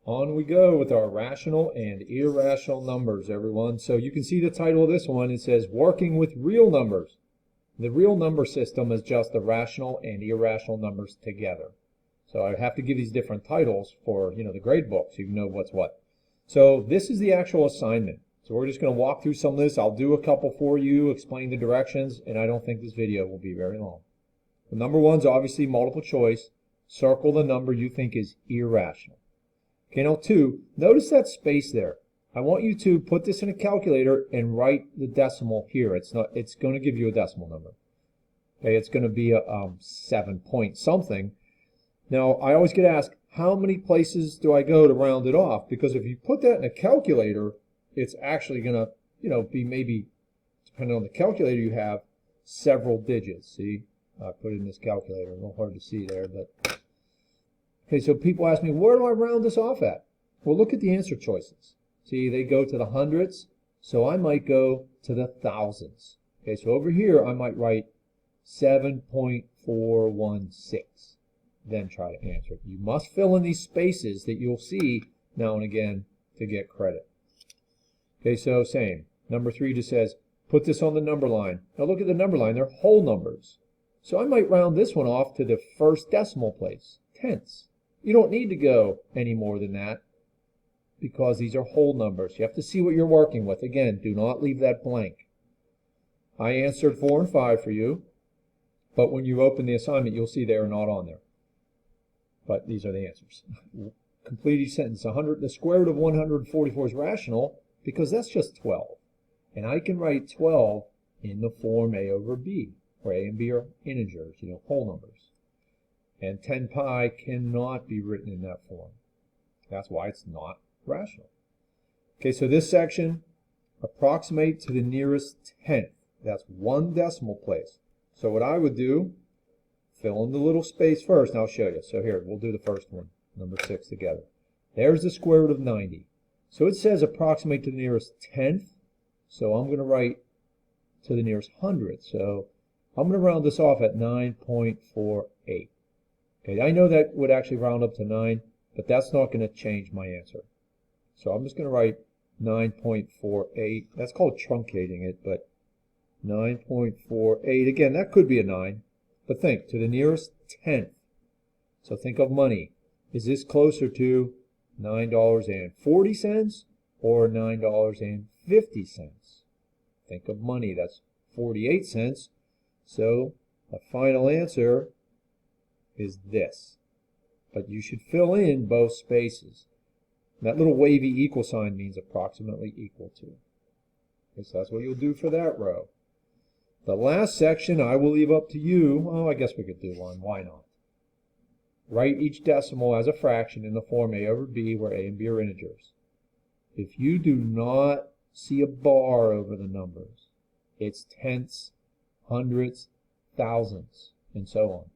On we go with our rational and irrational numbers, everyone. So you can see the title of this one. It says Working with Real Numbers. The real number system is just the rational and irrational numbers together. So I have to give these different titles for, the grade book so you know what's what. So this is the actual assignment. So we're just going to walk through some of this. I'll do a couple for you, explain the directions, and I don't think this video will be very long. The number one's obviously multiple choice. Circle the number you think is irrational. Okay, now 2, notice that space there. I want you to put this in a calculator and write the decimal here. It's going to give you a decimal number. Okay, it's going to be a 7 point something. Now, I always get asked, how many places do I go to round it off? Because if you put that in a calculator, it's actually going to, be maybe, depending on the calculator you have, several digits. See, I put it in this calculator. A little hard to see there, but okay, so people ask me, where do I round this off at? Well, look at the answer choices. See, they go to the hundreds, so I might go to the thousands. Okay, so over here, I might write 7.416, then try to answer it. You must fill in these spaces that you'll see now and again to get credit. Okay, so same. Number 3 just says, put this on the number line. Now look at the number line, they're whole numbers. So I might round this one off to the first decimal place, tenths. You don't need to go any more than that because these are whole numbers. You have to see what you're working with. Again, do not leave that blank. I answered 4 and 5 for you, but when you open the assignment, you'll see they are not on there. But these are the answers. Complete each sentence. The square root of 144 is rational because that's just 12. And I can write 12 in the form a over b, where a and b are integers, whole numbers. And 10 pi cannot be written in that form. That's why it's not rational. Okay, so this section, approximate to the nearest tenth. That's 1 decimal place. So what I would do, fill in the little space first, and I'll show you. So here, we'll do the first one, number 6 together. There's the square root of 90. So it says approximate to the nearest tenth. So I'm going to write to the nearest hundredth. So I'm going to round this off at 9.48. Okay, I know that would actually round up to 9, but that's not going to change my answer. So I'm just going to write 9.48. That's called truncating it, but 9.48. Again, that could be a 9, but think, to the nearest tenth. So think of money. Is this closer to $9.40 or $9.50? Think of money. That's 48 cents. So the final answer is this. But you should fill in both spaces. That little wavy equal sign means approximately equal to. Okay, so that's what you'll do for that row. The last section I will leave up to you. Oh, I guess we could do one. Why not? Write each decimal as a fraction in the form a over b, where a and b are integers. If you do not see a bar over the numbers, it's tenths, hundredths, thousands, and so on.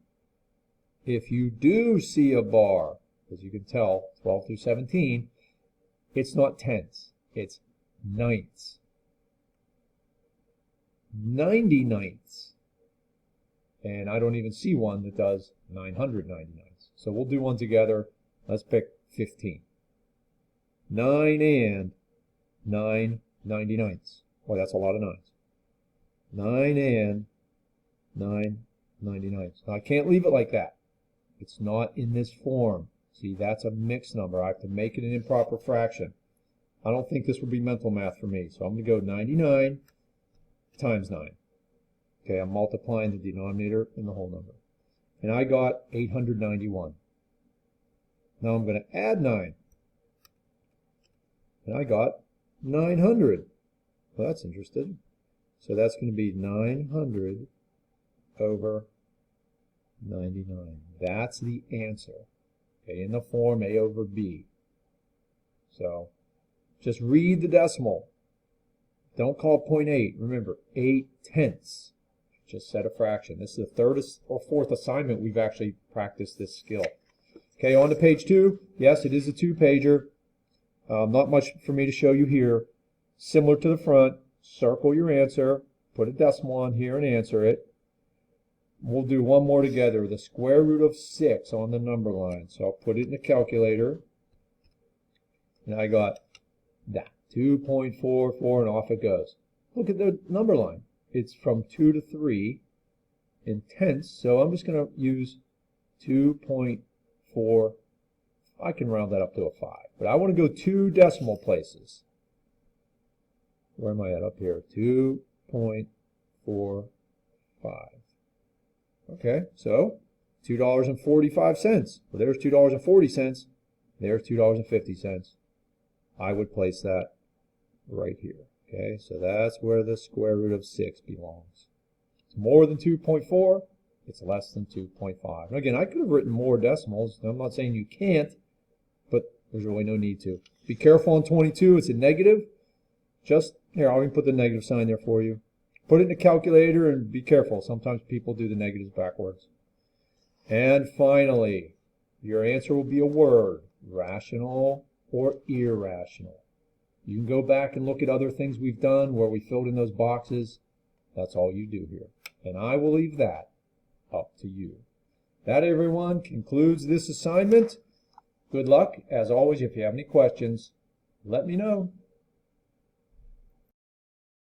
If you do see a bar, as you can tell, 12 through 17, it's not tenths, it's ninths. 90/9ths. And I don't even see one that does 999ths. So we'll do one together. Let's pick 15. 9 and 9/99ths. Boy, that's a lot of 9s. 9 and 9/99ths. Now I can't leave it like that. It's not in this form. See, that's a mixed number. I have to make it an improper fraction. I don't think this will be mental math for me. So I'm going to go 99 times 9. Okay, I'm multiplying the denominator and the whole number. And I got 891. Now I'm going to add 9. And I got 900. Well, that's interesting. So that's going to be 900 over 99. That's the answer. Okay, in the form a over b. So just read the decimal. Don't call it 0.8. Remember, 8 tenths. Just set a fraction. This is the third or fourth assignment we've actually practiced this skill. Okay, on to page 2. Yes, it is a 2-pager. Not much for me to show you here. Similar to the front, circle your answer, put a decimal on here and answer it. We'll do one more together, the square root of 6 on the number line. So I'll put it in the calculator. And I got that, 2.44, and off it goes. Look at the number line. It's from 2 to 3 in tenths, so I'm just going to use 2.4. I can round that up to a 5, but I want to go 2 decimal places. Where am I at? Up here, 2.45. Okay, so $2.45. Well, there's $2.40. There's $2.50. I would place that right here. Okay, so that's where the square root of 6 belongs. It's more than 2.4. It's less than 2.5. And again, I could have written more decimals. I'm not saying you can't, but there's really no need to. Be careful on 22. It's a negative. Just here, I'll even put the negative sign there for you. Put it in the calculator and be careful. Sometimes people do the negatives backwards. And finally, your answer will be a word, rational or irrational. You can go back and look at other things we've done where we filled in those boxes. That's all you do here. And I will leave that up to you. That, everyone, concludes this assignment. Good luck. As always, if you have any questions, let me know.